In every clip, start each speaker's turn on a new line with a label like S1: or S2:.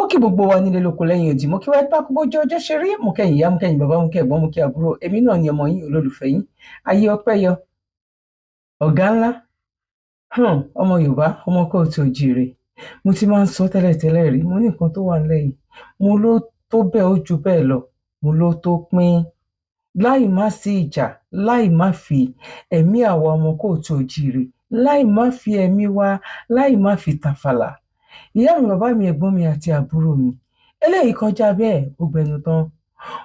S1: mo kí gbogbo wa nílé lóko lẹ́yìn odi mo kí wá pa bójú ọjọ́ ṣe rí mo kẹ́yìn ìyá mo kẹ́yìn bàbá mo kẹ́ ẹ̀gbọ́n mo kẹ́ àbúrò èmi náà ni ọmọ yín olólùfẹ́ yín ayé ọpẹ́ yọ ọ̀gá ńlá ọmọ Yorùbá ọmọ kóòtù òjíire mo ti máa ń sọ tẹ́lẹ̀tẹ́lẹ̀ rí mo ní nǹkan tó wà nílẹ̀ yìí mo ló tó bẹ́ẹ̀ ó ju bẹ́ẹ̀ lọ mo ló tó pín láì má sí ìjà láì má fi ẹ̀mí àwa ọmọ kóòtù òjíire láì má fi ẹ̀mí wa láì má fi tàfàlà ìyá mi bàbá mi ẹ̀gbọ́n mi àti àbúrò mi eléyìí kọjá bẹ́ẹ̀ ó gbẹnu tán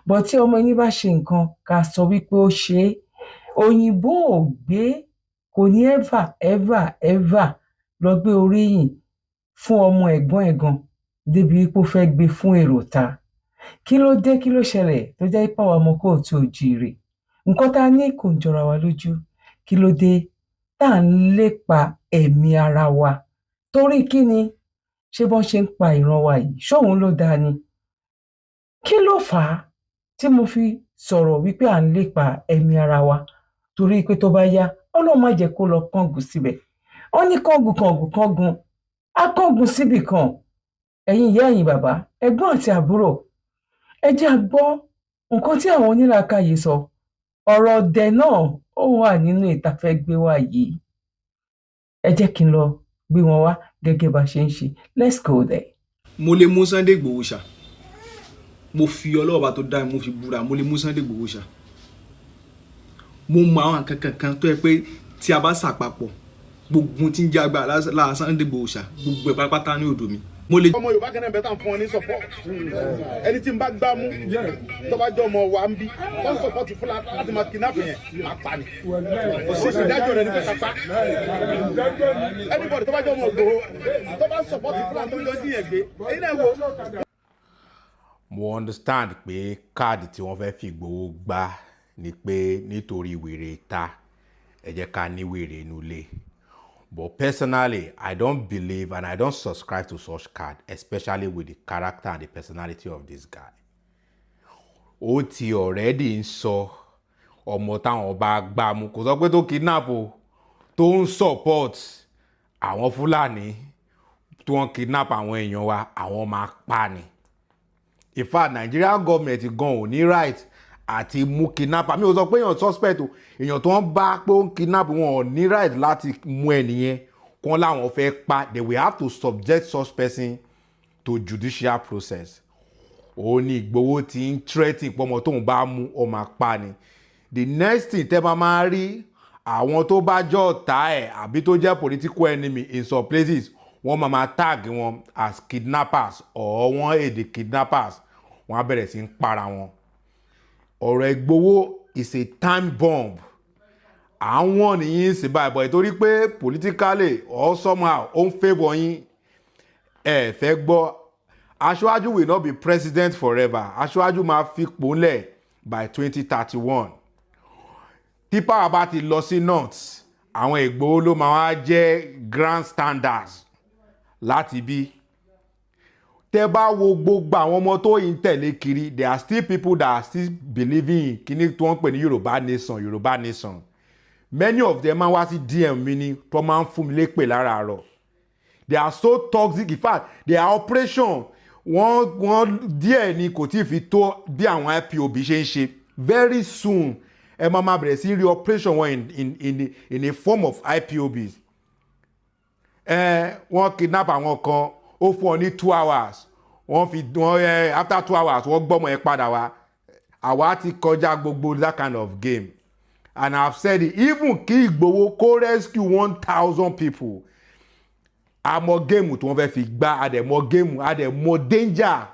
S1: bọ́ tí ọmọ yín bá ṣe nǹkan ká sọ wípé ó ṣe é òyìnbó ò gbé kò ní ever lọ gbé oríyìn fún ọmọ ẹ̀gbọ́n ẹ̀gan débi wípé ó fẹ́ gbé fún èrò ta kí ló dé kí ló ṣẹlẹ̀ tó jẹ́ ipá wa ọmọ kóòtù òjíire nǹkan tá a ní kò ń jọra wa lójú kí ló dé tá à ń lépa ẹ̀mí ara wa torí kí ni ṣé bọ́n ṣe ń pa ìran wa yìí ṣóun ló dáa ni kí ló fà á tí mo fi sọ̀rọ̀ wípé à ń lépa ẹ̀mí ara wa torí pé tó bá yá Ọlọ́run má jẹ́ kó lọ kángun síbẹ̀ wọ́n ní kángun á kángun síbì kan ẹ̀yin ìyá ẹ̀yin bàbá ẹ̀gbọ́n àti àbúrò ẹ jẹ́ a gbọ́ nǹkan tí àwọn onílàákàyè sọ ọ̀rọ̀ ọ̀dẹ̀ náà ó wà nínú ìtafẹ́ gbé wá yìí ẹ jẹ́ kí n lọ gbé wọn wá gẹ́gẹ́ bá ṣe ń ṣe let's go there.
S2: mo lè mú Sunday Igboho ṣá mo fi ọlọ́ọ̀bá tó dá mo fi búra mo lè mú Sunday Igboho ṣá mo mọ àwọn kankan tó yẹ pé tí a bá ṣàpapọ̀ gbogbo tí ń jẹ́ àgbà lára Sunday Igboho ṣá gbogbo ẹ̀ pátápátá ní odò mi. mo lè. ọmọ Yorùbá kan náà bẹ́ẹ̀ tàn fún ọ ní support ẹni tí n bá gbá mú tó bá jọ ọmọ wa ń bí wọ́n support Fúlàní láti máa kidnap yẹn máa pa ni òṣèlú ìdájọ́ rẹ̀ ní pẹ́ kápá anybody tó bá jọ ọmọ Igboho tó bá support Fúlàní tó jọ dín yẹn gbé èyí náà wò.
S3: mo understand pé káàdì tí wọ́n fẹ́ fi Igboho gbá ni pé nítorí wèrè ta ẹ jẹ́ ká ní wèrè inú ilé. But personally, I don't believe and I don't subscribe to such card, especially with the character and the personality of this guy. Ó ti already ń sọ ọmọ táwọn bá gbá mú kò sọ pé tó kidnap o tó ń support àwọn Fúlàní tó ń kidnap àwọn èèyàn wa àwọn máa pa ni. In fact, Nigerian government gan ò ní right àti mú kidnapper mi ò sọ pé èèyàn suspect o èèyàn tó ń bá pé ó ń kidnap wọn ò ní right láti mú ẹnìyẹn kán láwọn fẹ́ pa they will have to subject such person to judicial process. ó ní Ìgbòho ti ń threatening pé ọmọ tóun bá mú ọmọ pa ni. The next thing tẹ́ bá máa rí àwọn tó bá jọ ọ̀tá ẹ̀ àbí tó jẹ́ political enemy in some places wọ́n máa tag wọn as kidnappers or wọ́n èdè kidnappers wọ́n á bẹ̀rẹ̀ sí ń para wọn. ọ̀rọ̀ Ìgbòho is a time bomb. àwọn nìyí sì báyìí bọ̀ ìtorí pé politically or somehow ó ń favour yín ẹ fẹ́ gbọ́ Aṣíwájú will not be president forever. Aṣíwájú máa fi pòólẹ̀ by 2031. tí power bá ti lọ sí north àwọn Ìgbòho ló máa wá jẹ́ grand standards láti bí. tẹ́ bá wo gbogbo àwọn ọmọ tó yìí ń tẹ̀lé kiri there are still people that are still believing in kíní tí wọ́n ń pè ní Yorùbá nation many of them máa wá sí DM mi ní tó máa ń fún mi lépè láràárọ̀. They are so toxic in fact their operation wọ́n díẹ̀ ni kò tí ì fi tó bí àwọn IPOB ṣe ń ṣe very soon ẹ máa bẹ̀rẹ̀ sí rí operation wọn in a form of IPOBs. wọ́n kidnap àwọn kan ó fún ọ ní 2 hours after 2 hours wọ́n gbọ́mọ ẹ padà wá àwa ti kọjá gbogbo that kind of game and I have said it even kí Ìgbòho kó rescue 1,000 people àmọ́ géèmù tí wọ́n fẹ́ fi gbá àdẹ̀mọ́ danger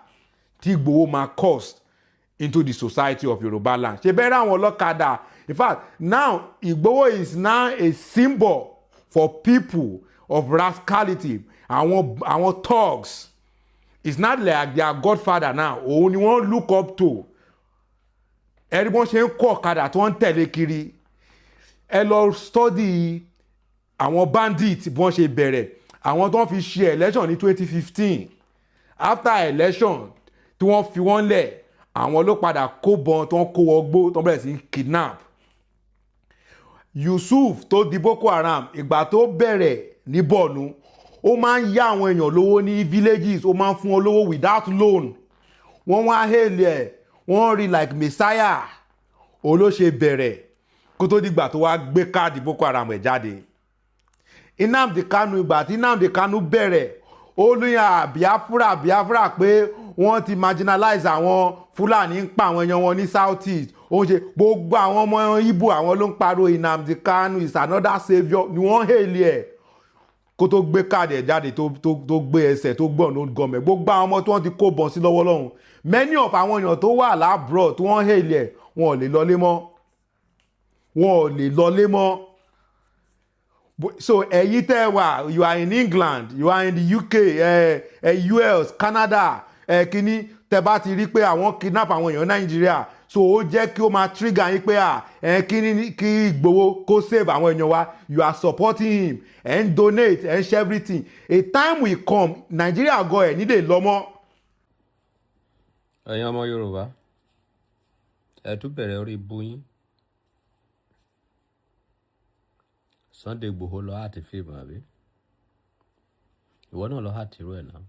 S3: tí Ìgbòho máa cause into the society of Yorùbá land. ṣe bẹ́ẹ̀ àwọn ọlọ́kadà in fact now Ìgbòho is now a symbol for people of rascality àwọn thugs. It's not like their godfather now òun ni wọ́n look up to. ẹni wọ́n ṣe ń kọ́ ọ̀kadà tí wọ́n ń tẹ̀lé kiri ẹ lọ study àwọn bandit bí wọ́n ṣe bẹ̀rẹ̀ àwọn tó ń fi ṣe election ní 2015 after election tí wọ́n fi wọ́n lẹ̀ àwọn ló padà kó bọn tó ń kó wọgbó tó ń bẹ̀rẹ̀ sí kidnap. Yusuf tó di Boko Haram ìgbà tó bẹ̀rẹ̀ ní Borno ó máa ń yá àwọn èèyàn lówó ní villages, ó máa ń fún wọn lówó without loan. Wọ́n wá hail ẹ̀, wọ́n rí like messiah. Ó ló ṣe bẹ̀rẹ̀ kó tó dìgbà tó wá gbé káàdì Boko Haram ẹ̀ jáde. Nnamdi Kanu, ìgbà tí Nnamdi Kanu bẹ̀rẹ̀, ó ní Biafra pé wọ́n ti marginalize àwọn Fúlàní ń pa àwọn èèyàn wọn ní South East. Ó ń ṣe gbogbo àwọn ọmọ Igbo àwọn ló ń pariwo Nnamdi Kanu is another saviour ni wọ́n hail ẹ̀ kó tó gbé káàdì ẹ̀ jáde tó gbé ẹsẹ̀ tó gbọ́n ló gọmẹ̀. Gbogbo àwọn ọmọ tí wọ́n ti kó bọ̀ sí lọ́wọ́ lọ́hùn. Many of àwọn èèyàn tó wà lábroad tí wọ́n hail ẹ̀ wọn ò lè lọlé mọ́. Wọn ò lè lọlé mọ́. So ẹ̀yin tẹ́ wà, you are in England, you are in the UK, US, Canada, kíní tẹ́ bá ti rí pé àwọn kidnap àwọn èèyàn Nàìjíríà, so ó jẹ́ kí ó máa trigger yín pé kíní kí Ìgbòho kó save àwọn èèyàn wa, you are supporting him, and donate, and share everything. A time will come, Nigeria go ẹ̀ nílé lọ́mọ́.
S4: Ẹ̀yin ọmọ Yorùbá, ẹ tún bẹ̀rẹ̀ orí ibú yín. Sunday Igboho lọ àti fíìmù àbí? Ìwọ náà lọ àti irú ẹ̀ náà.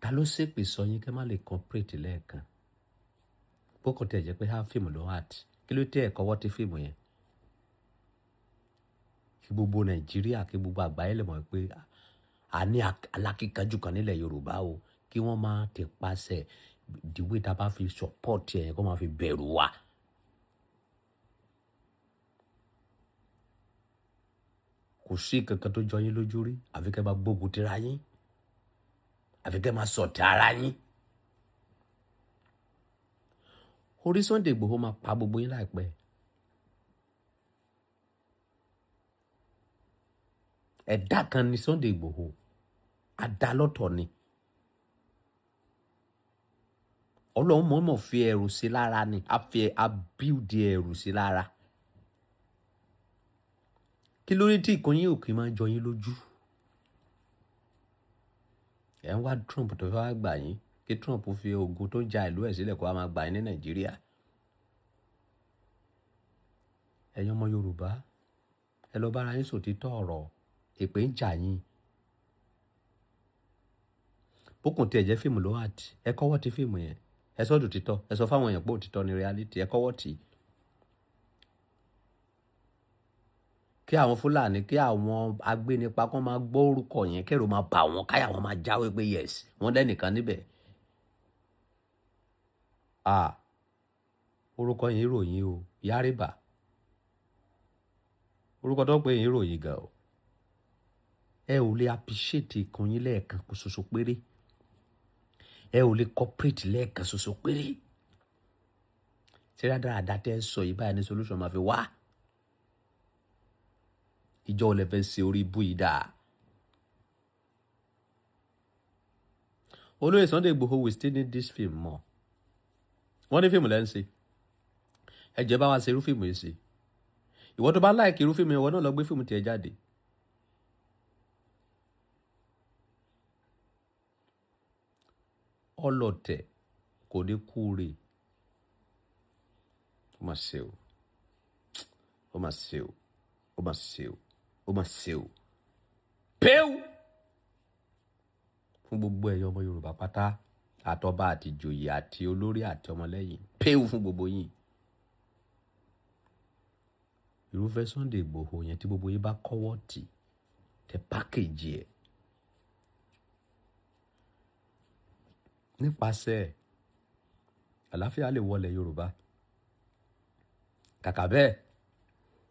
S4: Ta ló ṣépè sọ yín kẹ́ má lè complete lẹ́ẹ̀kan? Bókò tẹ̀ jẹ́ pé ha fíìmù lọ àti. Kí ló tẹ́ ẹ̀kọ́ wọ́n ti fíìmù yẹn? Kí gbogbo Nàìjíríà, kí gbogbo àgbáyé lè mọ̀ pé a ní alákíkanjú kan nílẹ̀ Yorùbá o. Kí wọ́n máa ti pàṣẹ ìdíwé tá a bá fi support ẹ̀ kó máa fi bẹ̀rù wa. Kò sí kankan tó jọ yín lójú rí, àfi kẹ́ máa gbógun tira yín, àfi kẹ́ máa sọ̀tẹ̀ ara yín. Orí Sunday Igboho máa pa gbogbo yín láìpẹ́. Ẹ̀dá kan ni Sunday Igboho, adalọ́tọ̀ ni. Ọlọ́run mọ̀ọ́mọ̀ fi ẹ̀rù sí lára ni, a build ẹ̀rù sí lára. Kí ló dé tí ìkànnì òkè máa ń jọ yín lójú? Ẹ ń wá Trump tó fẹ́ wá gbà yín, kí Trump fi ogun tó ń ja ìlú ẹ̀ sílẹ̀ kó wá máa gbà yín ní Nàìjíríà. Ẹ̀yin ọmọ Yorùbá, ẹ lọ bára yín sòtítọ́ ọ̀rọ̀, èpè ń jà yín. Bókùn tí ẹ jẹ́ fíìmù lọ́wọ́ àti ẹ kọ́wọ́ ti fíìmù yẹn, ẹ sọ́dún títọ́, ẹ sọ fáwọn èèyàn pé òtítọ́ ni reality, ẹ kọ́wọ́ tì í. Kí àwọn Fúlàní, kí àwọn agbénipa kan máa gbọ́ orúkọ yẹn, kẹ́rù máa bà wọ́n, káyà wọn máa jáwé pé yes, wọ́n lẹ́nìkan níbẹ̀. Orúkọ yẹn ìròyìn o, Yárìbà. Orúkọ tó ń pè yín ìròyìn gan o. Ẹ ò lè appreciate ìkan yín lẹ́ẹ̀kan ṣoṣo péré. Ẹ ò lè cooperate lẹ́ẹ̀kan ṣoṣo péré. Ṣé dáadáa tẹ́ ẹ sọ yìí báyìí ní solution máa fi wá? Ìjọ olè fẹ́ ṣe orí ibú yìí dáa. Olóyè Sunday Igboho will still need this film more. Wọ́n ní fíìmù lẹ́nu ṣe. Ẹ jẹ́ bá wa ṣe irú fíìmù yìí ṣe. Ìwọ tó bá like irú fíìmù yẹn, ìwọ náà lọ gbé fíìmù tiẹ̀ jáde. Ọlọ̀tẹ̀ kò ní kúre. Ó mà ṣe o. Ó mà ṣe o. Ó mà ṣe o. Ó mà ṣe o. Péw! Fún gbogbo ẹ̀yọ́ ọmọ Yorùbá pátá, àtọba àti ìjòyè àti olórí àti ọmọlẹ́yìn, péw fún gbogbo yín. Irúfẹ́ Sunday Igboho yẹn tí gbogbo yín bá kọ́wọ́ tì, tẹ pákéjì ẹ̀. Nípasẹ̀ àlàáfíà lè wọlé Yorùbá. Kàkà bẹ́ẹ̀,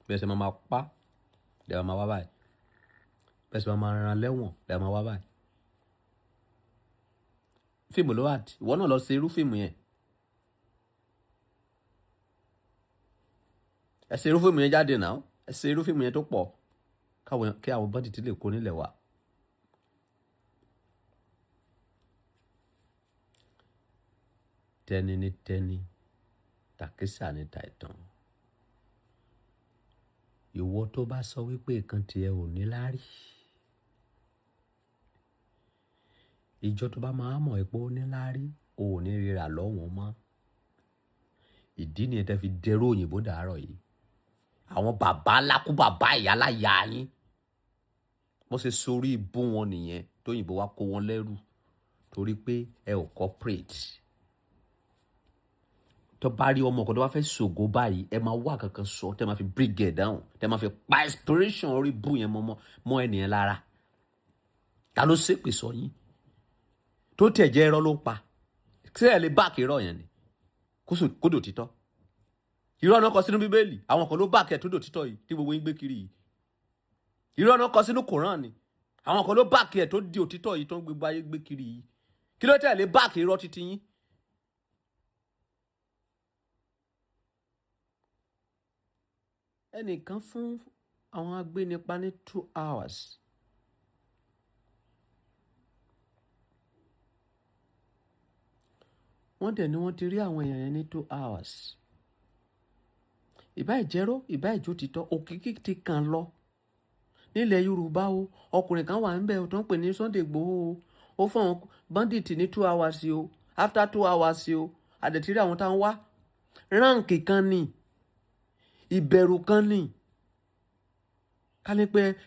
S4: bẹ́ẹ̀ ṣe máa pa, lẹ́ẹ̀ máa wá báyìí. Bẹ́ẹ̀ ṣe máa ran lẹ́wọ̀n, lẹ́ẹ̀ máa wá báyìí. Fíìmù ló wà tí, ìwọ náà lọ ṣe irú fíìmù yẹn. Ẹ ṣe irú fíìmù yẹn jáde náà, ẹ ṣe irú fíìmù yẹn tó pọ̀, kí àwọn bọ́dì tí lè kó nílẹ̀ wá. Tẹ́ni ní tẹ́ni, tàkísà ní tàìtàn. Ìwọ tó bá sọ wípé nǹkan tiẹ̀ ò ní láárí, ìjọ tó bá máa mọ̀ pé ó ní láárí, ò ní ríra lọ́wọ́n mọ́. Ìdí nìyẹn tẹ́ fi dẹrú òyìnbó dàárọ̀ yìí. àwọn bàbá lákú bàbá ìyá láyà yín wọ́n ṣe sórí ibú wọn nìyẹn tóyìnbó wá kó wọn lẹ́rù torí pé ẹ ò corporate tó bá rí ọmọ kan tó bá fẹ́ ṣògo báyìí ẹ máa wá kankan sọ tẹ́ máa fi bring it down tẹ́ máa fi pa inspiration orí bú yẹn mọ́ ẹnìyẹn lára ta ló ṣépè sọ yín tó tẹ̀ jẹ́ irọ́ ló ń pa ṣé ẹ lè báàkì irọ́ yẹn ni kó dò títọ́ irọ́ náà kọ sínú bíbélì àwọn kan ló báàkì ẹ̀ tó dò títọ́ yìí tí gbogbo yín gbé kiri yìí irọ́ náà kọ sínú kòrán ni àwọn kan ló báàkì ẹ̀ tó di òtítọ́ yìí tó ń gbogbo ayé gbé kiri yìí kí ló tẹ̀ lè báàkì irọ́ títí yín. ẹnìkan fún àwọn agbénipa ní 2 hours wọ́n dẹ̀ ni wọ́n ti rí àwọn èèyàn yẹn ní 2 hours ìbá ìjẹ́rọ́ ìbá ìjótítọ́ òkìkí ti kàn lọ nílẹ̀ Yorùbá o ọkùnrin kan wà níbẹ̀ tó ń pè ní Sunday Igboho ó fún àwọn bandit ní 2 hours o after 2 hours o àdẹ̀tírí àwọn táwọn wá ránkì kan ní ìbẹ̀rù kan ní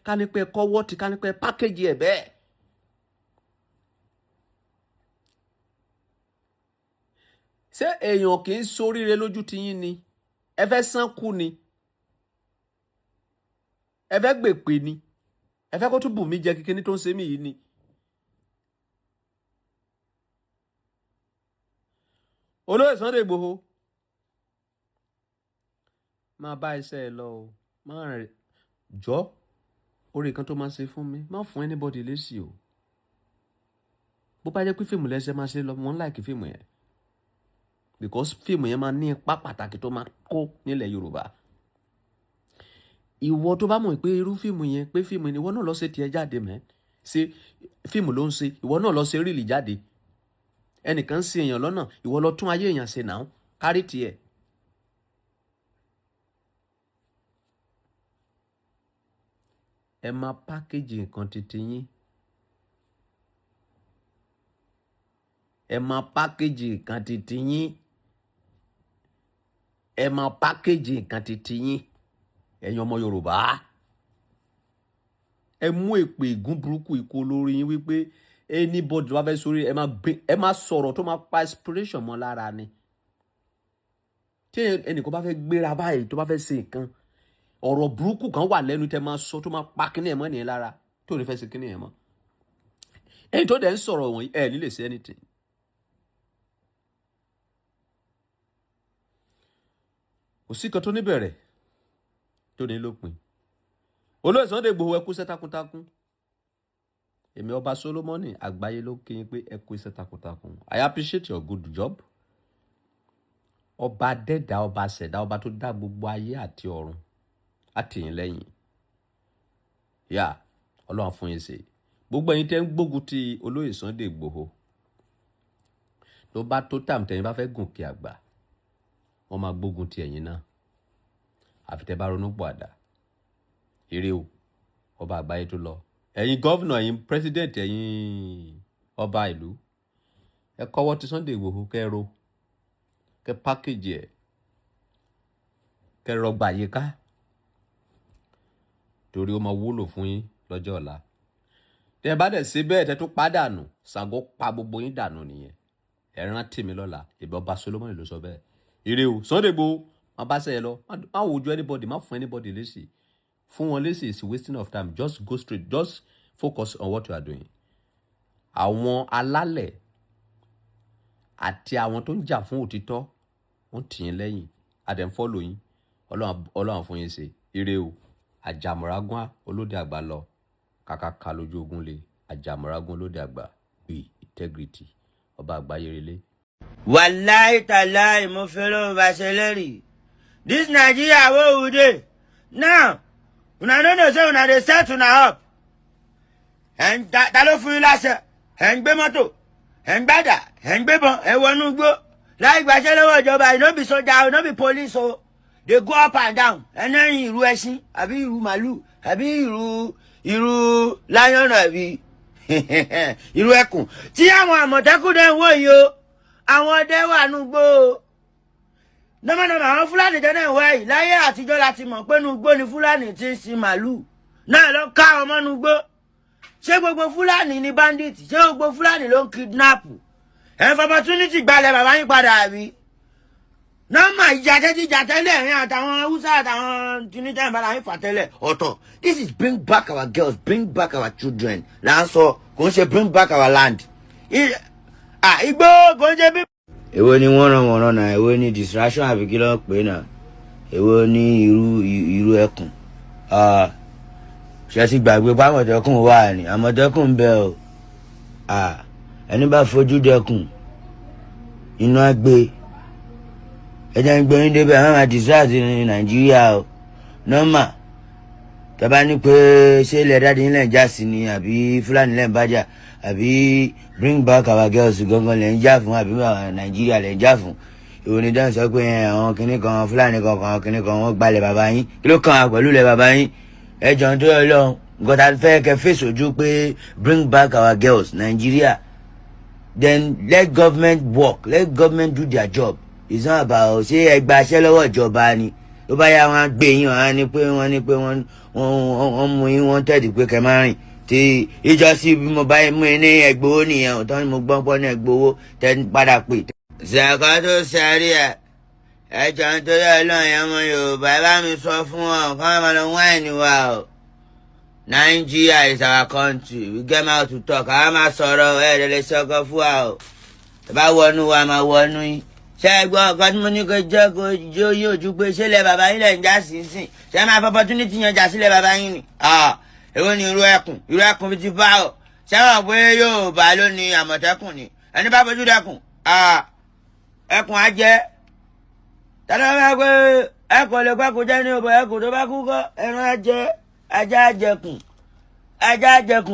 S4: kánípẹ́ kọ́wọ́ ti kánípẹ́ pákéjì ẹ̀ bẹ́ẹ̀. ṣé èèyàn kì í ṣoríire lójú tiyín ni ẹ fẹ́ sánkú ni ẹ fẹ́ gbèpè ni ẹ fẹ́ kó tún bù mí jẹ kíkíní tó ń ṣe mí yìí ni. olóyè Sunday Igboho máa bá iṣẹ́ ẹ lọ o máa rìn jọ orí kan tó máa ṣe fún mi má fún anybody lésì o bó bá jẹ́ pé fíìmù lẹ́sẹ̀ máa ṣe lọ mọ́ ń láìkí fíìmù yẹn because fíìmù yẹn máa ní ipa pàtàkì tó máa kó nílẹ̀ Yorùbá ìwọ tó bá mọ̀ pé irú fíìmù yẹn pé fíìmù ni ìwọ náà lọ ṣe tiẹ̀ jáde mẹ́ ṣe fíìmù ló ń ṣe ìwọ náà lọ ṣe ríìlì jáde ẹnìkan sí èèyàn lọ́nà ìwọ lọ tún ayé èèyàn ṣe náà kárí tiẹ̀. ẹ máa pákéjì nǹkan titi yín ẹ máa pákéjì nǹkan titi yín ẹ máa pákéjì nǹkan titi yín ẹ̀yin ọmọ Yorùbá ẹ mú èpè ìgún burúkú ikú olórí yín wípé anybody wá fẹ́ sórí ẹ máa sọ̀rọ̀ tó máa pa inspiration mọ́ lára ni tí ẹnìkan bá fẹ́ gbéra báyìí tó bá fẹ́ ṣe nǹkan ọ̀rọ̀ burúkú kan wà lẹ́nu tẹ́ máa sọ tó máa pa kíní ẹ̀ mọ́ nìyẹn lára tó ní fẹ́ ṣe kíní ẹ̀ mọ́ ẹni tó dẹ̀ ń sọ̀rọ̀ wọ̀nyí ẹ̀ ní lè ṣe anything. kò sí kan tó níbẹ̀rẹ̀ tó ní lópin olóyè Sunday Igboho ẹ kú iṣẹ́ takuntakun èmi ọba Solomoni àgbáyé ló kí yín pé ẹ kú iṣẹ́ takuntakun I appreciate your good job ọba dẹ́dà ọba ṣẹ̀dá ọba tó dá gbogbo ayé àti ọ̀run àtìyìn lẹ́yìn yá ọlọ́run fún yín ṣe gbogbo ẹ̀yin tẹ́ ń gbógun ti olóyè Sunday Igboho tó bá tó tàm tẹ́yin bá fẹ́ gùn kí àgbà wọ́n máa gbógun ti ẹ̀yin náà àfi tẹ́ bá ronú pọ̀ àdá eré o ọba àgbáyé tó lọ ẹ̀yin gọ́vnà ẹ̀yin president ẹ̀yin ọba ìlú ẹ kọ́wọ́ ti Sunday Igboho kẹ́ro kẹ́ pákéjì ẹ̀ kẹ́ rọgbà yìí ká torí ó máa wúlò fún yín lọ́jọ́ ọ̀la tẹ́ bá dẹ̀ ṣe bẹ́ẹ̀ tẹ́ tó pàdánù Ṣàngó pa gbogbo yín dànù nìyẹn ẹ rántí mi lọ́la ìbí ọba Solomoni ló sọ bẹ́ẹ̀ ire o Sunday Igboho má bá ṣe ẹ lọ má wojú anybody má fún anybody lésì fún wọn lésì is wasting of time just go straight just focus on what you are doing. àwọn alálẹ̀ àti àwọn tó ń jà fún òtítọ́ wọ́n tì yín lẹ́yìn àdẹ̀fọ́lò yín ọlọ́run fún yín ṣe ire o àjàmọ̀rágún olóde àgbà lọ kàkàkà lójú ogun lè àjàmọ̀rágún olóde àgbà bíi integrity ọba àgbáyé relé.
S5: wàláì tàláì mo fẹ́ràn bá ṣe lẹ́rìí this Nigeria wey we dey now una no know say una dey set una up ta ló fún yín láṣẹ ẹ̀ ń gbé mọ́tò ẹ̀ ń gbàdà ẹ̀ ń gbébọn ẹ̀ wọnú igbó láì gbàṣẹ lọ́wọ́ ìjọba you no be soldier you no be police o dey go up and down ẹnẹ́rìn ìrù ẹṣin àbí ìrù màálù àbí ìrù lion àbí ìrù ẹkùn tí àwọn àmọ̀tẹ́kùn dẹ̀ ń wò yìí o àwọn ọdẹ wà nùgbò nọ́mọ̀nọ́mọ̀ àwọn fúlàní jẹ́ náà wáyìí láyé àtijọ́ láti mọ̀ pé inú igbó ni fúlàní ti ń sin màálù náà lọ ká ọmọ inú igbó ṣé gbogbo fúlàní ni bandit ṣé gbogbo fúlàní ló ń kidnap ẹ̀ ń fọpọtúnítì gbalẹ̀ bàbá yín padà àbí nọ́mà ìjà tẹ́lẹ̀ ẹ̀yìn àtàwọn haúsá àtàwọn tunisia ìbára yín fà tẹ́lẹ̀ ọ̀tọ̀ this is bring back our girls bring back our children là ń sọ kò ń ṣe bring back our land igbó kò ń ṣe bí. èwo ni wọ́n ràn náà èwo ni distraction àbí kí ló pè náà èwo ni irú ẹkùn ṣe ti gbàgbé pé àmọ̀tẹ́kùn wà ní àmọ̀tẹ́kùn ń bẹ o ẹni bá fojú dẹkùn inú á gbé ẹjẹ ń gbé yín débẹ̀ àwọn máa distract ní nàìjíríà o nọ́mà tọ́ba ní pé ṣé ilẹ̀ dáadé ńlẹ̀ ń já sí ni àbí fúlàní lẹ̀ ń bájà àbí bring back our girls gangan lẹ̀ ń jà fún àbí nàìjíríà lẹ̀ ń jà fún ìwọ ni dáhùn sọ pé àwọn kinní kan fúlàní kankan kinní kan wọ́n gbalẹ̀ bàbá yín kí ló kàn án pẹ̀lú ilẹ̀ bàbá yín ẹjọ́ tó yọ lọ nǹkan tá a fẹ́ kẹ́ fèsì ojú pé bring back our girls nàìjíríà then let government work let government do their job it's not about ṣé ẹ gba aṣẹ́ lọ́wọ́ ìjọba ni ló bá yá wọn gbé yín wọn ní pé wọ́n mú yín wọ́n tẹ̀dí pé kẹ́ máa rìn tí ìjọsí bí mo bá mú ní ẹgbowó nìyẹn ò tán ni mo gbọ́n pọ́ ní ẹgbowó tẹ́ ń padà pè. ṣèkọ́ tó ṣẹ́rí ẹ̀ ẹjọ́ nítorí ọlọ́run ọmọ yorùbá ẹ bá mi sọ fún wọn kọ́ máa lọ wáìnì wa o Nigeria is our country we get out to talk àwọn máa sọ̀rọ̀ ẹ̀ẹ́dẹ̀lẹ̀ sọ́kọ́ fún wa o ẹ bá wọnú wa máa wọnú yín ṣe é gbọ́ ọ̀kan tí mo ní kó jẹ́ kó jó yín ojú pé ṣẹlẹ̀ bàbá yín lẹ̀ ń já sí sìn ṣe máa fọ opportunity yan jà sílẹ̀ bàbá yín ni èwo ni irú ẹkùn bí ti bá ọ ṣé wọn pé Yorùbá ló ní àmọ̀tẹ́kùn ni ẹni bá fojú dẹkùn ẹkùn á jẹ́ tọ́lá bá pé ẹkùn lè pẹ́kùn jẹ́ ní ọ̀bọ̀ ẹkùn tó bá kú kọ́ ẹran á jẹ́ ajá àjẹkùn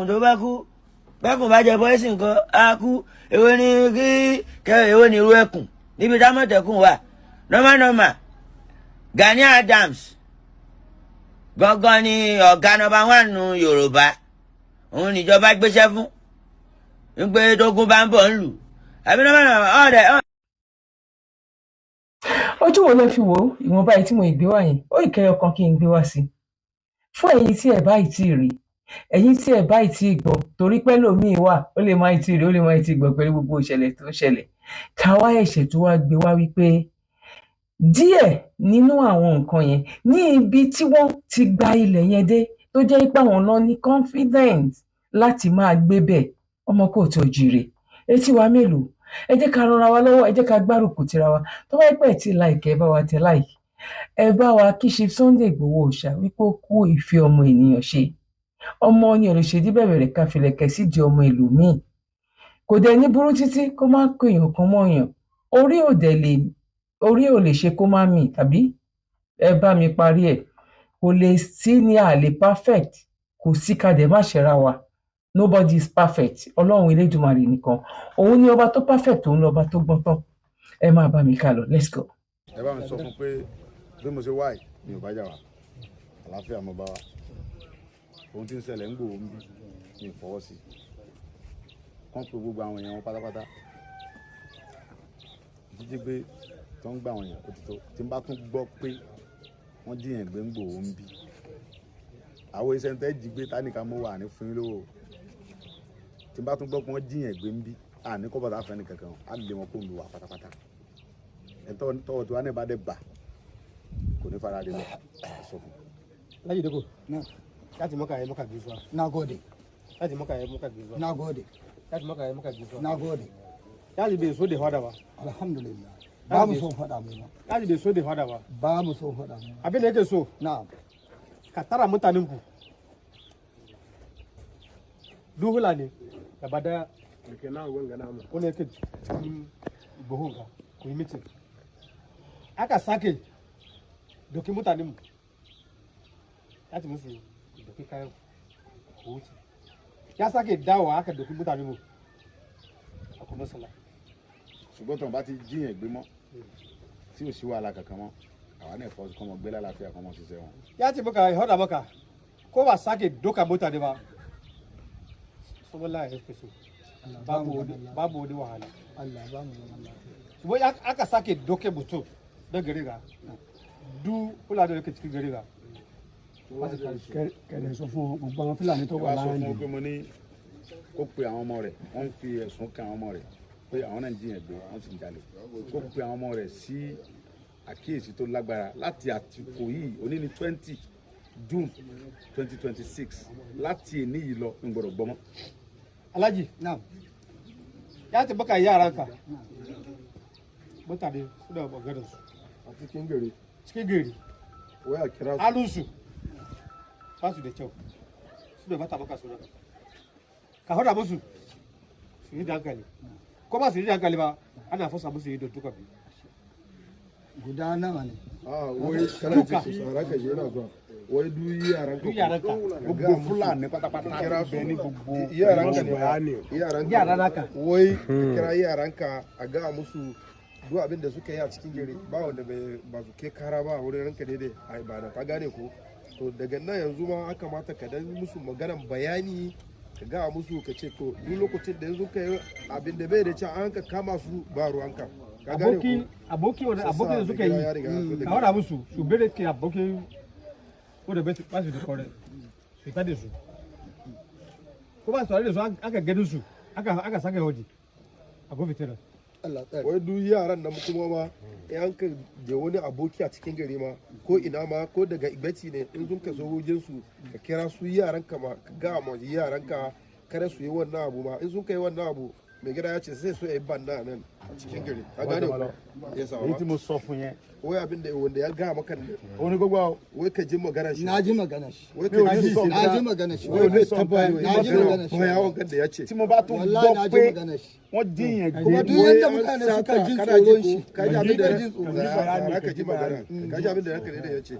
S5: tó bá kú bẹ́kùn bá jẹ bọ́ẹ̀sì nǹkan á kú èwo ni irú ẹkùn níbi támọ̀tẹ́kùn wà nọ́mà Gani Adams gangan ni ọ̀gá nọ́mbà 1 nu Yorùbá òun níjọba gbéṣẹ́ fún wípé tógun bá ń bọ̀ ń lù àbí nọ́mà ọ̀rẹ́.
S1: ojú wo ló fi wò ó ìwọ̀nba yìí tí mo gbé wá yẹn ó ìkẹyọ kan kí n gbé wá sí fún ẹ̀yin tí ẹ báyìí tí rí ẹ̀yin tí ẹ báyìí tí gbọ́ torí pé lómìn wà ó lè má tí rí ó lè má tí gbọ́ pẹ̀lú gbogbo ìṣẹ̀lẹ̀ tó ń ṣẹlẹ̀ káwá ẹ̀ṣẹ̀ tó wá gbé wá wípé díẹ̀ nínú àwọn nǹkan yẹn ní ibi tí wọ́n ti gba ilẹ̀ yẹn dé tó jẹ́ pé àwọn náà ní confidence láti máa gbé bẹ̀ ọmọ kò tó jire etí wa mélòó ẹ jẹ́ ká rọra wa lọ́wọ́ ẹ jẹ́ ká gbárùkù tira wa tó bá pẹ́ tí láìkẹ́ ẹ bá wa tẹ láìkì ẹ bá wa kí ṣe Sunday Igboho Òòṣà wípé ó kú ìfẹ́ ọmọ ènìyàn ṣe ọmọ ni olùṣèdí bẹ̀rẹ̀ ká filẹ̀kẹ̀ sí di ọmọ ìlú míì kò dẹ̀ ní burú títí kó má kó èèyàn kan mọ́ èèyàn orí ò lè ṣe kó má mì tàbí ẹ bá mi parí ẹ̀ kò lè sí ní àlè perfect kò sí ká dẹ̀ má ṣẹra wa nobody is perfect ọlọ́run elédùmarè nìkan òun ni ọba tó perfect òun ni ọba tó gbọ́n tán ẹ máa bá mi ká lọ let's go.
S6: ẹ bá mi sọ fún pé bí mo ṣe wáì mi ò bá jà wá àlàáfíà mo bá wa ohun tí ń ṣẹlẹ̀ ń gbòòrò mi ì fọwọ́ sí kán pé gbogbo àwọn èèyàn wọn pátápátá jíjí gbé tó ń gbà àwọn èèyàn òtítọ́ tí n bá tún gbọ́ pé wọ́n jíyàn gbé ń gbòòrò ń bí àwọn iṣẹ́ ń tẹ́ jí gbé tánìkà mo wà ní fún yín lówó tí n bá tún gbọ́ pé wọ́n jíyàn gbé ń bí àní kọ́ bọ́tà fẹ́ ní kankan á lè wọn kó ń lu wà pátápátá ẹ̀tọ́ tọwọ́ tí wọ́n á ní bá dé bà kò ní fara dé lọ sọ fún.
S7: Láti dẹ́kọ̀ láti mọ́kà yẹ mọ́kà gbèsè wa.
S8: Nagode.
S7: Láti mọ́kà yẹ mọ́kà gbèsè wa.
S8: Nagode.
S7: Láti mọ́kà yẹ mọ́kà gbèsè wa.
S8: Nagode.
S7: Láti bai so da fada ba.
S8: Alhamdulillah. Ba mu son faɗa mu ba.
S7: Láti bai so da fada ba.
S8: Ba mu son faɗa mu.
S7: Abin da yake so.
S8: Na'am.
S7: Ka tara mutanen ku. Duhula ne. Gaba daya. Da ke nan wanga namu. Wani yake cikin buhun ka. Ku yi mitin. Aka sake doki mutanen mu. Láti musu doki kayan ku wuce. Ya sake dawowa aka doki mutanen mu. A kuma sallah.
S6: ṣùgbọ́n tí wọ́n bá ti jíyàn gbé mọ́ tí ò sí wàhálà kankan mọ́ àwa náà fọ́ kọ́mọ gbé lálàáfíà kọ́mọ ṣiṣẹ́ wọn.
S7: Ya ce maka ya hada maka ko ba sake doka mutane ba saboda Allah ya fi so babu wani wahala.
S8: Allah ba mu zaman lafiya.
S7: Saboda aka sake doke mutum da gare ga du kula da yake cikin gare ga
S8: kẹ̀lẹ́ sọ fún gbogbo àwọn Fúlàní tó wà
S6: wá sọ
S8: láàrin
S6: fún un pé mo ní kó pe àwọn ọmọ rẹ̀ wọ́n fi ẹ̀sùn kan àwọn ọmọ rẹ̀ pé àwọn náà jiyàn gbé wọ́n sì ń jalè kó pe àwọn ọmọ rẹ̀ sí àkíyèsí tó lágbára láti àtìkò yìí òní ní 20 June 2026 láti èní yìí lọ ń gbọ́dọ̀ gbọ́mọ́.
S7: Alhaji
S8: náà
S7: ya ce baka yaranka mutane su da bangaren su
S6: a cikin gari
S7: cikin gari
S6: wai a kira
S7: halinsu ba su da kyau su da bata baka suna ka hada musu su yi da hankali ko ba su yi da hankali ba ana fasa musu yi don duka biyu
S8: guda nawa ne
S6: wai kana ji su tsara ka je yana zuwa wai duk yaranka gbogbo Fúlàní pátápátá kira bẹ ní gbogbo
S7: yaranka
S6: wai kira yaranka a ga musu duk abin da suka yi a cikin gari ba wanda ba su kai kara ba wurin ranka daidai a ibada ka gane ko to daga nan yanzu ma aka kamata ka dan musu maganan bayani ka ga musu ka ce to duk lokacin da yanzu ka yi abin da bai da cewa an ka kama su ba ruwanka ka gane ko
S7: aboki da suka yi ka hada musu su bere ke aboki wanda ba su da kore su ta da su ko ba su da su aka gani su aka saka hoji a gobe tare
S6: wai duk yaran nan kuma ma yan ka je wani aboki a cikin gari ma ko ina ma ko daga igbati ne in sun ka zo wajen su ka kira su yaran ka ma ka ga ma yaran ka kada su yi wannan abu ma in sun kai wannan abu mai gida ya ce sai so ya yi banda nan a cikin gari ka gane ko ya sa
S4: èyí tí mo sọ fún yẹn.
S6: wai abin da wanda ya ga maka ne
S4: òní gbogbo
S6: wai ka ji magana shi
S8: na ji magana shi
S6: wai ka ji
S8: na ji magana shi
S6: wai ne tabbata
S8: na ji magana shi
S6: wai ya wanka da ya ce
S4: tí mo bá tún
S8: wallahi na
S4: gbọ́
S8: ji
S4: pé
S8: magana shi
S4: wọ́n díyàn gbé.
S8: kuma duk yadda mutane suka jin tsoron shi
S6: ka ji abin da
S8: jin tsoron
S6: ya ka ji magana ka ji abin da ranka ne ya ce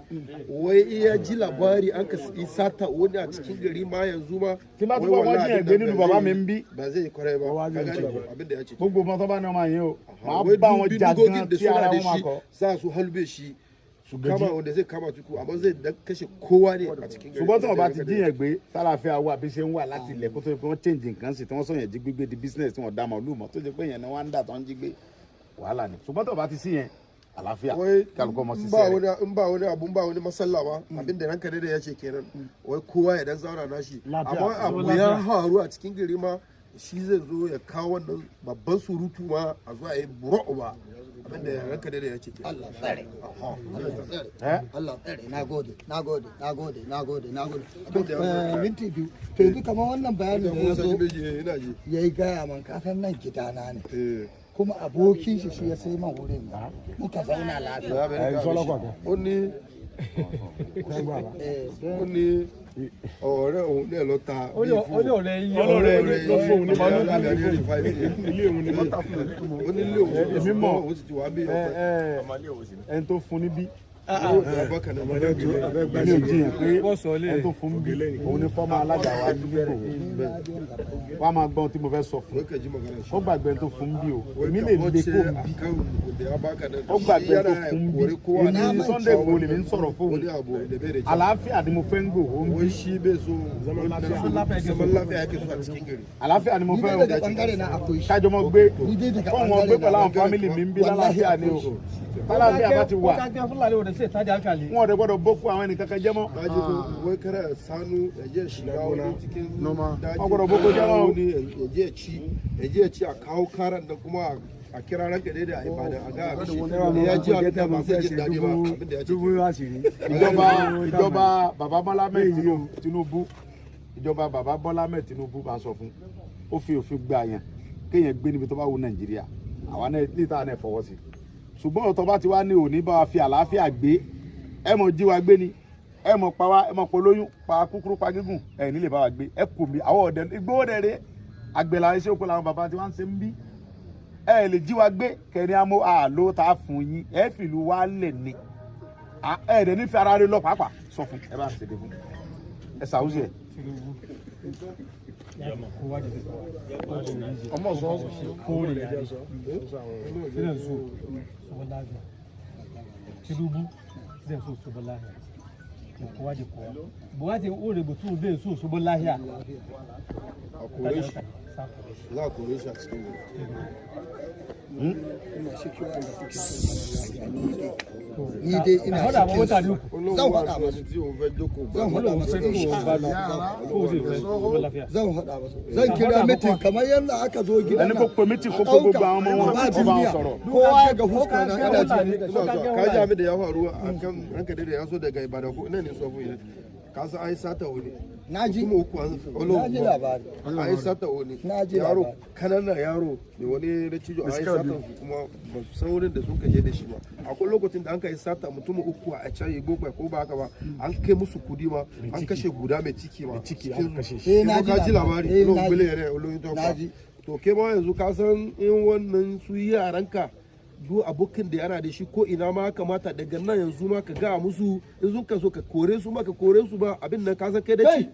S6: wai iya ji labari an ka sata wani a cikin gari ma yanzu ma
S4: tí bá tún bọ́ wọ́n díyàn gbé nínú bàbá mi ń bí.
S6: ba zai kwarai ba ka gane ko abin da ya ce
S4: gbogbo ọmọ tó bá ní ọmọ yẹn o máa
S6: wai
S4: bá wọn jà
S6: bindigogin
S4: gan
S6: da
S4: tí ara
S6: suna da
S4: wọn máa
S6: shi
S4: kọ.
S6: sa su halbe shi su kama wanda zai kama tuku amma zai dan kashe kowa ne a cikin gari
S4: ṣùgbọ́n tí wọ́n bá ti díyàn gbé tálàfíà wà bí ṣe ń wà láti ilẹ̀ kó tó di pé wọ́n change nǹkan sí tí wọ́n sọ̀yàn jí gbígbé di business tí wọ́n dá màálù mọ́ tó ṣe pé yẹn ni wọ́n ń dà tó ń jí gbé wàhálà ni ṣùgbọ́n tí wọ́n bá ti sí yẹn àlàáfíà
S6: wai
S4: kálukọ́ mọ́ sí
S6: in ba
S4: sẹ́rẹ̀.
S6: wani in ba wani abun ba wani masalla ba abin da ranka da ya ce kenan wai kowa ya dan zauna nashi amma abu ya haru a cikin gari ma shi zai zo ya kawo wannan babban surutu ma a zuwa yi bura'u ba abin da ranka da ya ce kenan
S8: Allah tsare Allah tsare na gode minti biyu to yanzu kamar wannan bayanin da ya zo
S6: ina ji
S8: ya yi gaya man kasan nan gidana ne kuma abokin shi ya sai man wurin ba muka zauna lafiya
S6: ó ní ó ní ọ̀rẹ́ òun náà lọ ta
S7: ó ní ọ̀rẹ́ yín
S6: ọ̀rẹ́
S7: ló fún òun ní
S6: màálù
S7: màálù
S6: ilé òun ní ó ní ilé òun
S4: èmi mọ̀
S6: òun sì ti wá bí ọ̀pẹ
S4: ẹni tó fún níbí
S6: abọ́kànnà
S4: èmi ò jiyàn pé ẹni tó fún bí òun ni fọ́mọ alága wa níbí kò wọ́n á máa gbọ́n tí mo fẹ́ sọ fún
S6: wai ka ji magana shi
S4: ó gbàgbé ẹni tó fún bí o èmi lè lè kó bí ó gbàgbé ẹni tó fún bí èmi Sunday Igboho lèmi ń sọ̀rọ̀ fóun
S6: wani abu da bai da kyau
S4: àlàáfíà ni mo fẹ́ ń gbò ó ń bí
S6: wai shi bai so zaman lafiya yake so a cikin gari
S4: àlàáfíà ni mo
S8: ni
S4: fẹ́
S8: dai daga bangare na akwai shi
S4: kájọ mọ gbé
S8: ni dai daga
S4: fún wọn gbé pẹ̀lú àwọn
S8: bangare
S4: fámìlì mi ń bí lálàáfíà ni o lálàáfíà bá ti wà
S7: ko ka ga Fulani wanda sai ta da hankali
S4: wọn ò dẹ gbọ́dọ̀ boko àwọn ẹnì kankan jẹ́ mọ́
S6: kaji ko wai kada sanu ya je shiga wani cikin daji
S4: An gwada boko jama'a.
S6: wani ya je ya ci a kawo karan da kuma a kira ranka dai da ibada a ga abin shi ya ji abin da ba sai jin daɗi ba abin da ya ce
S4: ìjọba bàbá Bọ́lá Ahmed Tinubu ìjọba bàbá Bọ́lá Ahmed Tinubu bá ń sọ fún ó fi òfin gba yẹn kéèyàn gbé níbi tó bá wù Nàìjíríà àwa náà níta náà fọwọ́ sí ṣùgbọ́n ọ̀tọ̀ bá ti wá ní òní bá wa fi àlàáfíà gbé ẹ mọ̀ jí wa gbé ni ẹ mọ̀ pa wá ẹ mọ̀ polóyún pa kúkúrú pa gígùn ẹ nílé bá wa gbé ẹ kò mí àwọn ọ̀dẹ Ìgbòho dẹ̀rẹ̀ àgbẹ̀là iṣẹ́ oko làwọn bàbá tí wọ́n ń ṣe ń bí ẹ lè jí wa gbé kẹrin amó àló tá a fún yín ẹ fìlú wa lè ní ẹ dẹ̀ nífẹ̀ẹ́ ara rẹ lọ pàápàá sọ fún ẹ bá ń ṣèdè fún ẹ ṣàwùjọ ẹ.
S6: ọmọ sọ
S7: Tinubu zai so su bar lahiya da kowa da kowa buhari o rubutu zai so su bar lahiya
S6: za ku resha cikin
S8: ina shi kiwa da suke so ni dai ina shi zan faɗa masu zan faɗa masu zan kira mitin kamar yadda aka zo gidan nan ko mitin ko ba ma kowa ga fuska na ina ji
S6: ka ji abin da ya faru akan ranka da ya so daga Ibadan ko ina ne so mu ka san ai sata wani
S8: naji
S6: kuma uku
S8: naji labari
S6: ai sata wani yaro kananan yaro ne wani da cijo ai sata kuma ba su san wurin da sun kaje da shi ba akwai lokacin da an kai sata mutum uku a can yi bakwai ko ba haka ba an kai musu kudi ma an kashe guda mai ciki ma an kashe shi ka ji labari lo bile ne lo to ke ma yanzu ka san in wannan su yaranka duk abokin da yana da shi ko ina ma kamata daga nan yanzu ma ka ga musu in sun ka so ka kore su ma ka kore su ba abin nan ka san kai da ci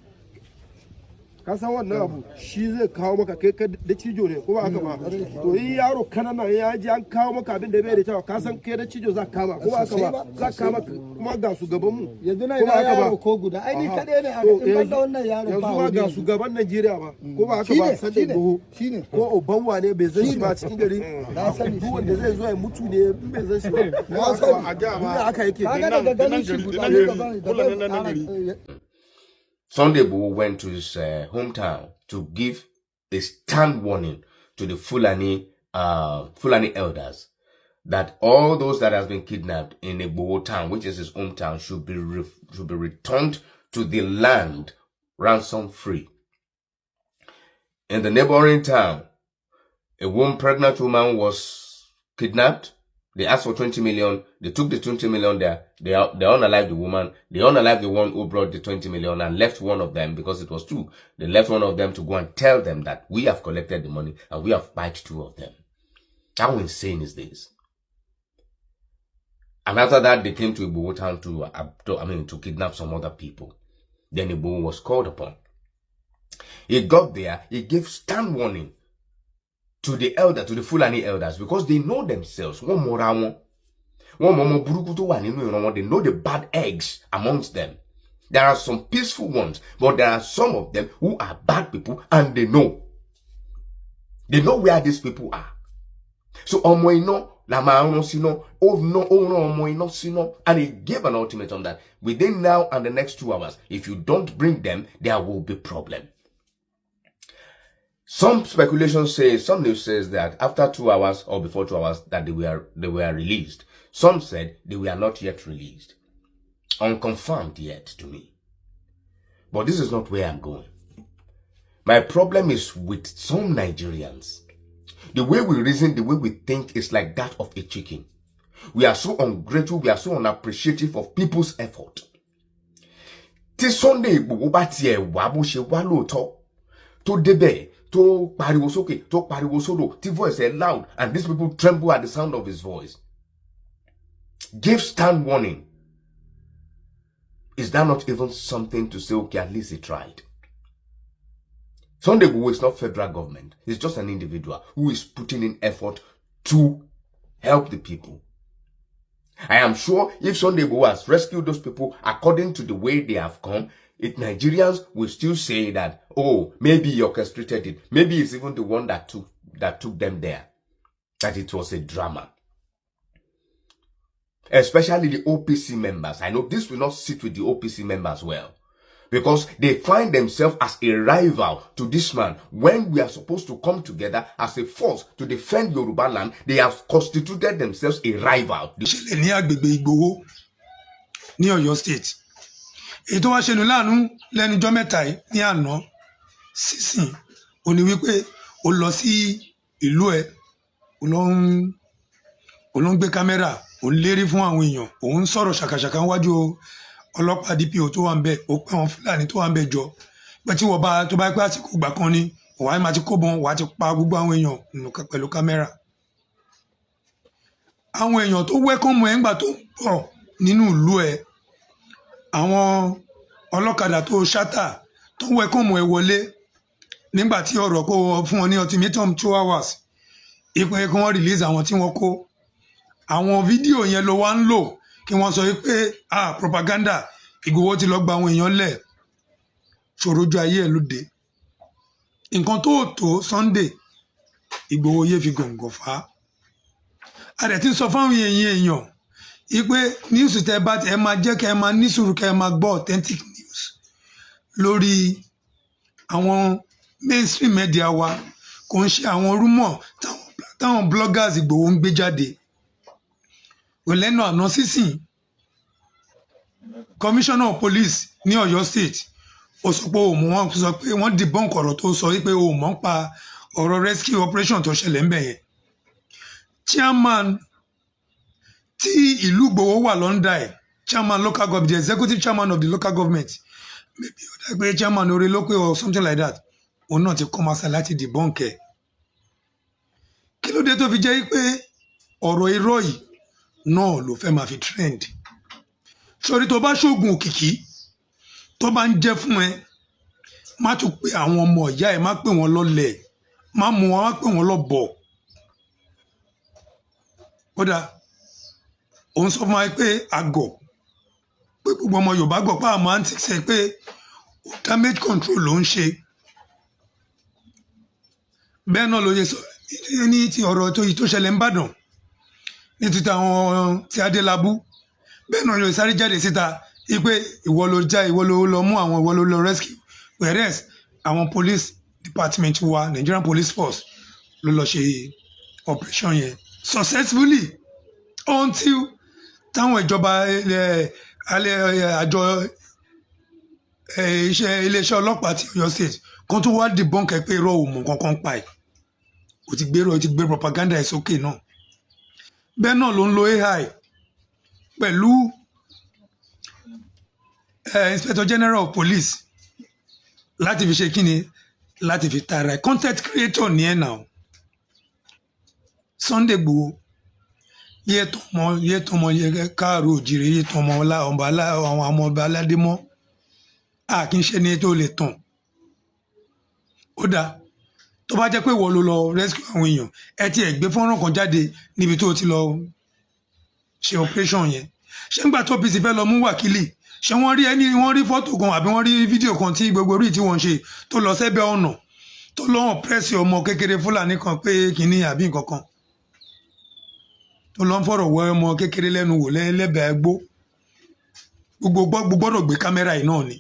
S6: ka san wannan abu shi zai kawo maka kai da cijo ne ko ba haka ba to in yaro kanana ya ji an kawo maka abin da bai da cewa ka san kai da cijo za ka kama ko ba haka ba za ka kama kuma ga su gaban mu
S8: yanzu na yaro ko guda ai ni kadai ne a cikin wannan yaro ba
S6: yanzu ga su gaban Najeriya ba ko ba haka ba sai buhu shine ko oban wane bai zan shi ba cikin gari na sani duk wanda zai zo ya mutu ne bai zan shi ba na san a ga ba haka yake
S8: daga ganin shi guda ne
S4: Sunday Igboho went to his hometown to give a stand warning to the Fulani elders that all those that has been kidnapped in Igboho town, which is his hometown, should be returned to the land ransom free. In the neighboring town, a pregnant woman was kidnapped. They asked for 20 million. They took the 20 million there. They unalived the woman. They unalived the one who brought the 20 million and left one of them because it was two. They left one of them to go and tell them that we have collected the money and we have biked two of them. How insane is this? And after that, they came to Igboho town to kidnap some other people. Then Igboho was called upon. He got there. He gave stand warning to the Fulani elders, because they know themselves. They know the bad eggs amongst them. There are some peaceful ones, but there are some of them who are bad people, and they know. They know where these people are. So and he gave an ultimatum that within now and the next 2 hours, if you don't bring them, there will be problem. Some speculation says, some news says that after 2 hours or before 2 hours that they were released. Some said they were not yet released. Unconfirmed yet to me. But this is not where I'm going. My problem is with some Nigerians. The way we reason, the way we think is like that of a chicken. We are so ungrateful, we are so unappreciative of people's effort. Till Sunday Igboho bá tiẹ̀ wá bó ṣe wá lóòótọ́ tó débẹ̀ tó pariwo sókè tó pariwo sódò tí voice is loud and these people tremble at the sound of his voice. Give stand warning. Is that not even something to say, okay, at least he tried? Sunday Igboho is not federal government. He's just an individual who is putting in effort to help the people. I am sure if Sunday Igboho has rescued those people according to the way they have come, Nigerians will still say that, oh, maybe he orchestrated it. Maybe it's even the one that took them there. That it was a drama. Especially the OPC members. I know this will not sit with the OPC members well. Because they find themselves as a rival to this man. When we are supposed to come together as a force to defend Yoruba land, they have constituted themselves a rival.
S9: Ní agbègbè Ìgbòho ní Ọ̀yọ́ state. Èyí tó wá ṣe láàánú lẹ́nujọ́ mẹ́ta yìí ní àná sísìn ó ní wípé ó lọ sí ìlú ẹ̀ ó lọ ń gbé kámẹ́rà ó ń lérí fún àwọn èèyàn ó ń sọ̀rọ̀ ṣàkàṣàkà wájú ọlọ́pàá DPO tó wà ń bẹ̀ ó pé àwọn Fúlàní tó wà ń bẹ̀ jọ pé tí wọ́n bá tó bá pẹ́ àsìkò ìgbà kan ni wàá máa ti kó bọn wàá ti pa gbogbo àwọn èèyàn pẹ̀lú kámẹ́rà. Àwọn èèyàn tó wẹ́kọ̀mù ẹ̀ ńgbà tó ń bọ̀ nínú ìlú ẹ̀ àwọn ọlọ́kadà tó ṣátà tó wẹ́kọ̀mù ẹ̀ wọlé nígbà tí ọ̀rọ̀ kó fún wọn ní ultimatum 2 hours ìpè kí wọ́n release àwọn tí wọ́n kó àwọn fídíò yẹn ló wá ń lò kí wọ́n sọ pé propaganda Ìgbòho ti lọ gba àwọn èèyàn lẹ̀ ṣòrojú ayé ẹ̀ lóde nǹkan tó Sunday Ìgbòho yé fi gọ̀ǹgọ̀ fà á. A dẹ̀ ti ń sọ fáwọn èèyàn ipe news tẹ bá ẹ máa jẹ́ kẹ́ ẹ máa ní sùúrù kẹ́ ẹ máa gbọ́ authentic news lórí àwọn mainstream media wa, kò ń ṣe àwọn rumor táwọn bloggers Ìgbòho ń gbé jáde. Òlẹ́nu àná sísìn commissioner of police ní Ọ̀yọ́ state ó sọ pé wọ́n sọ pé wọ́n debunk ọ̀rọ̀ tó sọ wípé o mọ̀ ń pa ọ̀rọ̀ rescue operation tó ṣẹlẹ̀ ńbẹ̀ yẹn. Chairman tí ìlú Ìgbòho wà lọ́ndà ẹ̀, chairman local government, the executive chairman of the local government, maybe ó dàgbé chairman orí lópè or something like that, òun náà ti kọ́ máa ṣe láti debunk ẹ̀. Kí ló dé tó fi jẹ́ pé ọ̀rọ̀ irọ́ yìí náà ló fẹ́ máa fi trend? Sórí tó bá ṣoògùn òkìkí tó bá ń jẹ́ fún ẹ, má tún pé àwọn ọmọ ìyá ẹ, má pè wọ́n lọ́lẹ̀, má mú wọn, má pè wọ́n lọ́bọ̀. Kódà òun sọ fún wa pé àgọ̀ pé gbogbo ọmọ Yorùbá gbọ́ pé àmọ́ àǹtí ṣe pé damage control ló ń ṣe. Bẹ́ẹ̀ náà ló yẹ sọ ní ti ọ̀rọ̀ tó ṣẹlẹ̀ ń Ìbàdàn ní ti àwọn ti Adélabú. Bẹ́ẹ̀ náà ló sáré jáde síta pé ìwọ ló lọ mú àwọn, ìwọ ló lọ rescue, whereas àwọn police department wa, Nigerian Police Force, ló lọ ṣe operation yẹn successfully until táwọn ìjọba àjọ iléeṣẹ́ ọlọ́pàá ti Ọ̀yọ́ state kan tó wá debunk pé irọ́ ò mọ̀ kankan pa ẹ̀, ó ti gbé propaganda ẹ̀ sókè náà. Bẹ́ẹ̀ náà ló ń lo AI pẹ̀lú Inspector General of Police láti fi ṣe kíni, láti fi tara ẹ̀. Content creator ní ẹ̀ náà. Sunday Igboho yé tọmọ káàró òjìrè, yé tọmọ àwọn ọba aládé mọ́. A kì í ṣe ní tó lè tàn. Ó dáa tó bá jẹ́ pé ìwọ ló lọ rescue àwọn èèyàn, ẹ ti ẹ̀ gbé fọ́nrán kan jáde níbi tó ti lọ ṣe operation yẹn. Ṣé ńgbà tó PC fẹ́ lọ mú wákìlì, ṣé wọ́n rí fọ́tò kan àbí wọ́n rí fídíò kan tí gbogbo orí tí wọ́n ṣe tó lọ sẹ́bẹ̀ ọ̀nà tó lọ́wọ́ pẹ́ẹ́sì ọmọ kékeré Fúlàní kan pé kínní àbí nǹkan kan, tó lọ́ ń fọ̀rọ̀ wọ ọmọ kékeré lẹ́nu wò lẹ́bẹ̀ẹ́ gbó. Gbogbo gbọ́dọ̀ gbé kámẹ́rà yìí náà ni.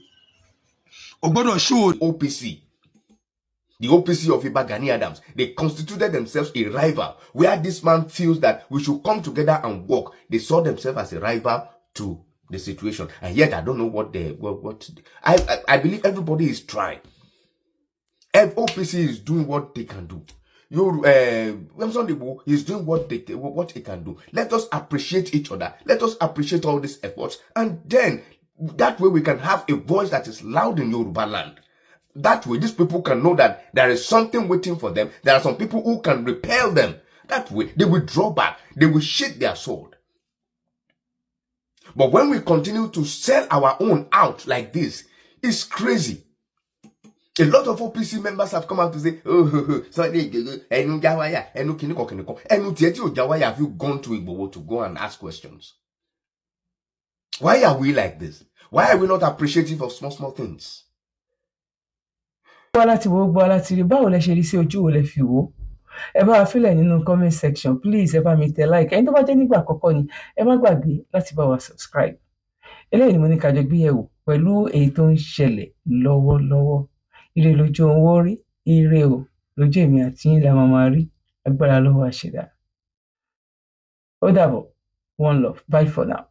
S9: O gbọ́dọ̀ show
S10: OPC. The OPC of Iba Gani Adams, they constituted themselves a rival, where this man feels that we should come together and work. They saw themselves as a rival to the situation, and yet I don't know what I believe everybody is trying. OPC is doing what they can do. Sunday Igboho is doing what he can do. Let us appreciate each other. Let us appreciate all these efforts, and then that way we can have a voice that is loud in Yoruba land. That way, these people can know that there is something waiting for them. There are some people who can repel them. That way, they will draw back. They will shake their sword. But when we continue to sell our own out like this, it's crazy. A lot of OPC members have come out to say, oh, Sunday Igboho, have you gone to Igboho to go and ask questions? Why are we like this? Why are we not appreciative of small things?
S1: Láti wo gbọ́ láti rí báwo lẹ ṣe rí sí ojú wo lẹ fi wò. Ẹ bá wa fílẹ̀ nínú comment section, please ẹ bá mi tẹ like. Ẹni tó bá jẹ́ nígbà àkọ́kọ́ ni ẹ má gbàgbé láti bá wa subscribe. Eléyìí ni mo ní ká jọ gbé yẹ̀wò pẹ̀lú èyí tó ń ṣẹlẹ̀ lọ́wọ́lọ́wọ́. Ire lójú owó rí, ire o lójú èmi àti yín la máa rí, agbára lọ́wọ́ àṣẹdá. Ó dàbọ̀, one love, bye for now.